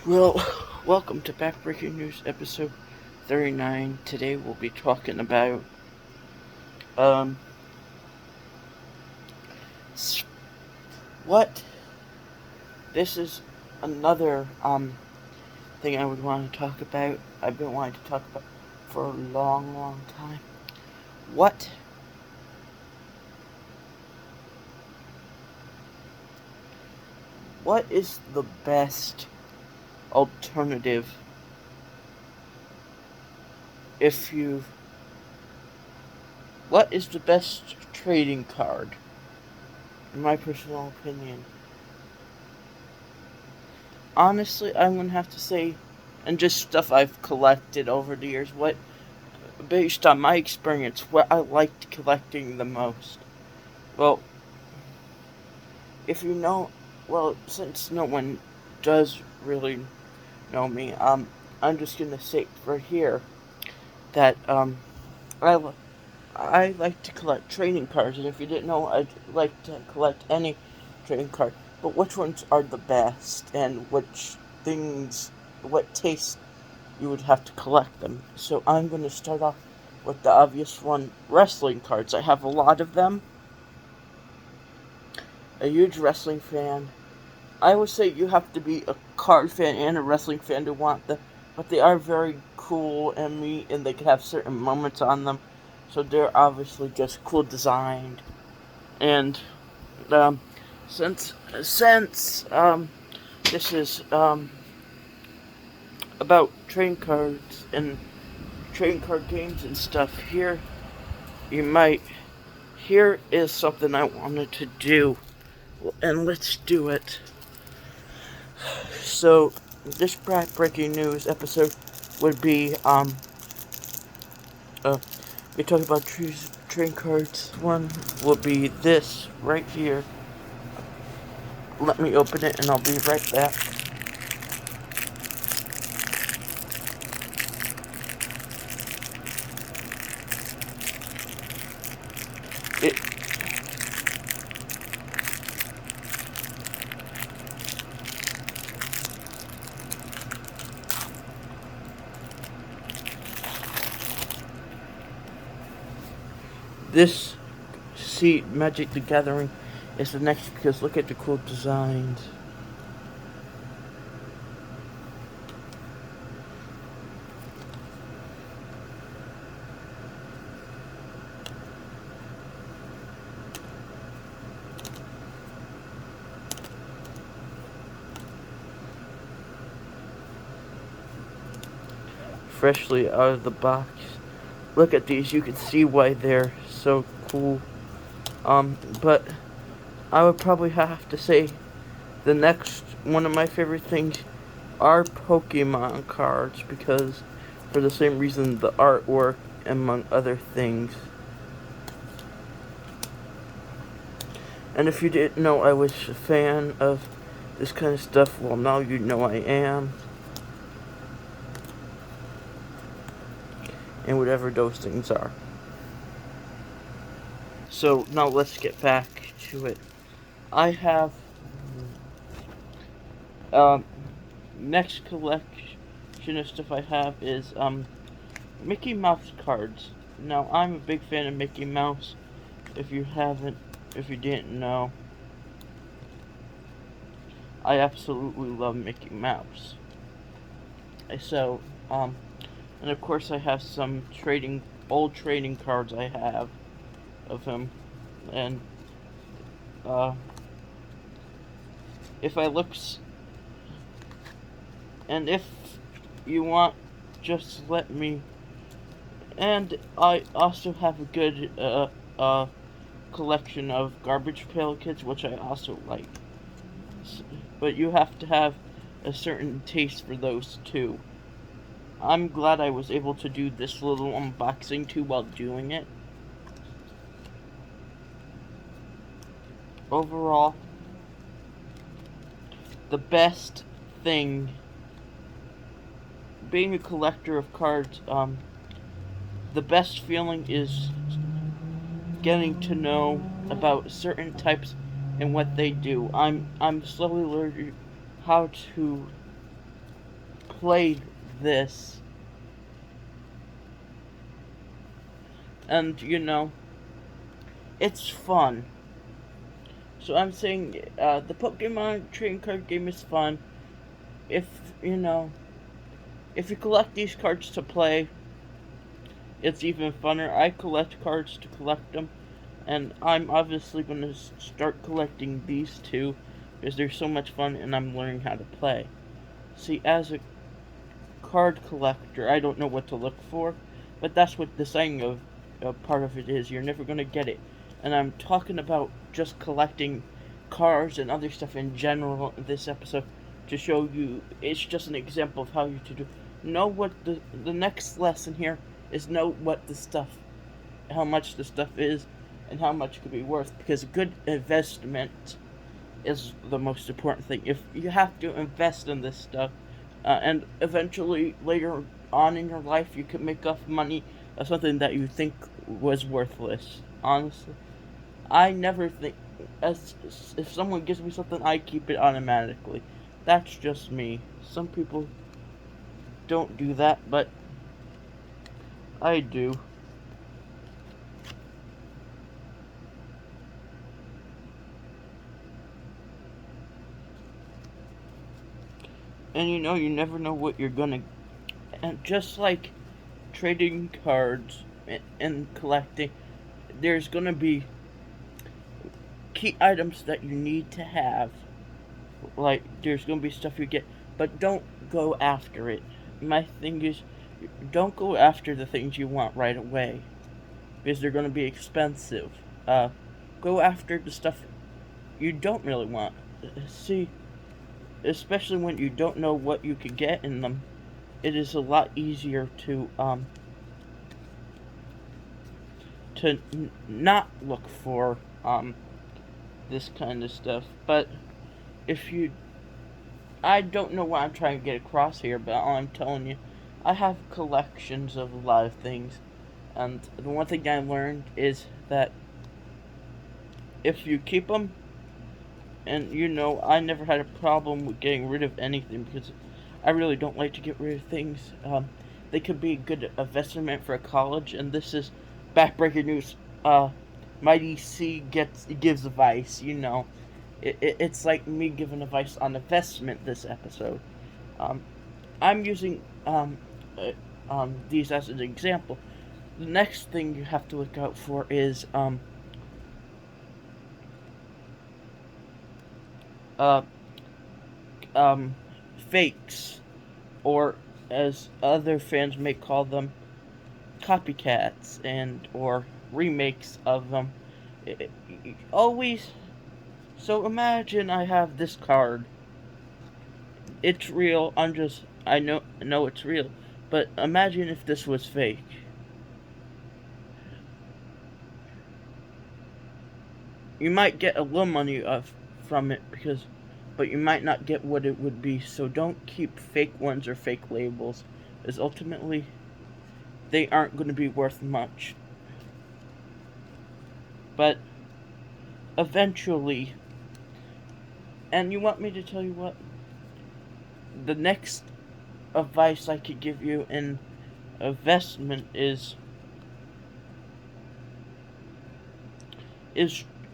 Well, welcome to Backbreaking News episode 39. Today we'll be talking about um what this is another thing I would want to talk about. I've been wanting to talk about for a long time. What what is the best alternative if you what is the best trading card in my personal opinion? Honestly, I'm gonna have to say, and just stuff I've collected over the years, what, based on my experience, what I liked collecting the most. Well, if you know, well, since no one does really know me, I'm just gonna say for here that, I, I like to collect trading cards, and if you didn't know, I'd like to collect any trading card. But which ones are the best, and which things, what tastes you would have to collect them. So I'm going to start off with the obvious one, wrestling cards. I have a lot of them. A huge wrestling fan. I would say you have to be a card fan and a wrestling fan to want them, but they are very cool and neat, and they can have certain moments on them. So they're obviously just cool designed. And um, since this is about trading cards and trading card games and stuff, you might here is something I wanted to do, and let's do it. So, this breaking news episode would be we talk about train cards. One will be this right here. Let me open it, and I'll be right back. It this see Magic the Gathering is the next because look at the cool designs. Freshly out of the box. Look at these, you can see why they're so cool. But I would probably have to say the next one of my favorite things are Pokemon cards because for the same reason the artwork among other things. And if you didn't know I was a fan of this kind of stuff, well now you know I am. And whatever those things are. So now let's get back to it. I have um next collection of stuff I have is Mickey Mouse cards. Now I'm a big fan of Mickey Mouse. If you haven't, if you didn't know, I absolutely love Mickey Mouse. So and of course I have some old trading cards I have of him, and uh, if I look, and if you want, just let me. And I also have a good collection of Garbage Pail Kids, which I also like. But you have to have a certain taste for those too. I'm glad I was able to do this little unboxing too while doing it. Overall, the best thing being a collector of cards, the best feeling is getting to know about certain types and what they do. I'm slowly learning how to played this, and it's fun. So I'm saying the Pokemon trading card game is fun. If you know, if you collect these cards to play, it's even funner. I collect cards to collect them, and I'm obviously going to start collecting these two because they're so much fun, and I'm learning how to play. See, as a card collector, I don't know what to look for, but that's what the saying of part of it is. You're never going to get it. And I'm talking about just collecting cards and other stuff in general in this episode to show you. It's just an example of how you to do. Know what the next lesson here is. Know what the stuff, how much the stuff is, and how much it could be worth. Because a good investment is the most important thing. If you have to invest in this stuff, and eventually later on in your life you can make off money of something that you think was worthless. Honestly, I never think as if someone gives me something, I keep it automatically. That's just me. Some people don't do that, but I do. And you never know what you're gonna. And just like trading cards and collecting, there's gonna be key items that you need to have. Like, there's gonna be stuff you get, but don't go after it. My thing is, don't go after the things you want right away because they're gonna be expensive. Uh, go after the stuff you don't really want. See, especially when you don't know what you could get in them, it is a lot easier to not look for this kind of stuff. But if you, I don't know what I'm trying to get across here, but all I'm telling you, I have collections of a lot of things, and the one thing I learned is that if you keep them, and I never had a problem with getting rid of anything because I really don't like to get rid of things. They could be a good investment for a college, and this is backbreaking news. Mighty C gives advice. It's like me giving advice on investment this episode. Um, I'm using these as an example. The next thing you have to look out for is uh, um, fakes, or as other fans may call them, copycats and or remakes of them. Always. So imagine I have this card. It's real. I know it's real, but imagine if this was fake. You might get a little money from it but you might not get what it would be. So don't keep fake ones or fake labels, as ultimately they aren't going to be worth much. But eventually, and you want me to tell you what? The next advice I could give you in investment is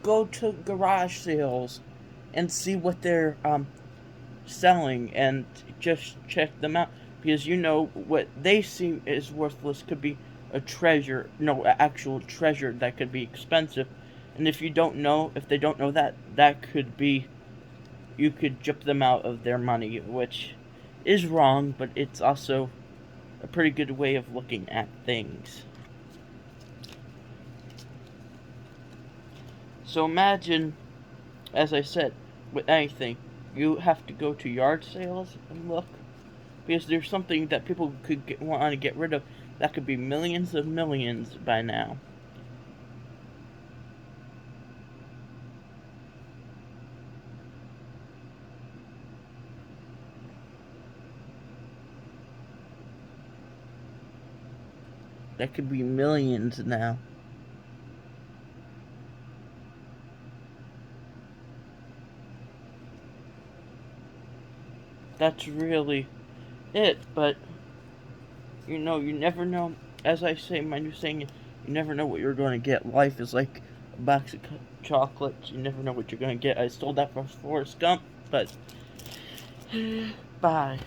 go to garage sales and see what they're selling and just check them out, because what they see is worthless could be a treasure, no, actual treasure that could be expensive. And if they don't know that could be, you could jip them out of their money, which is wrong, but it's also a pretty good way of looking at things. So imagine, as I said, with anything, you have to go to yard sales and look, because there's something that people could want to get rid of that could be millions of millions by now. That could be millions now. That's really it, but you know, you never know. As I say, my new saying, you never know what you're going to get. Life is like a box of chocolates. You never know what you're going to get. I stole that from Forrest Gump, but bye.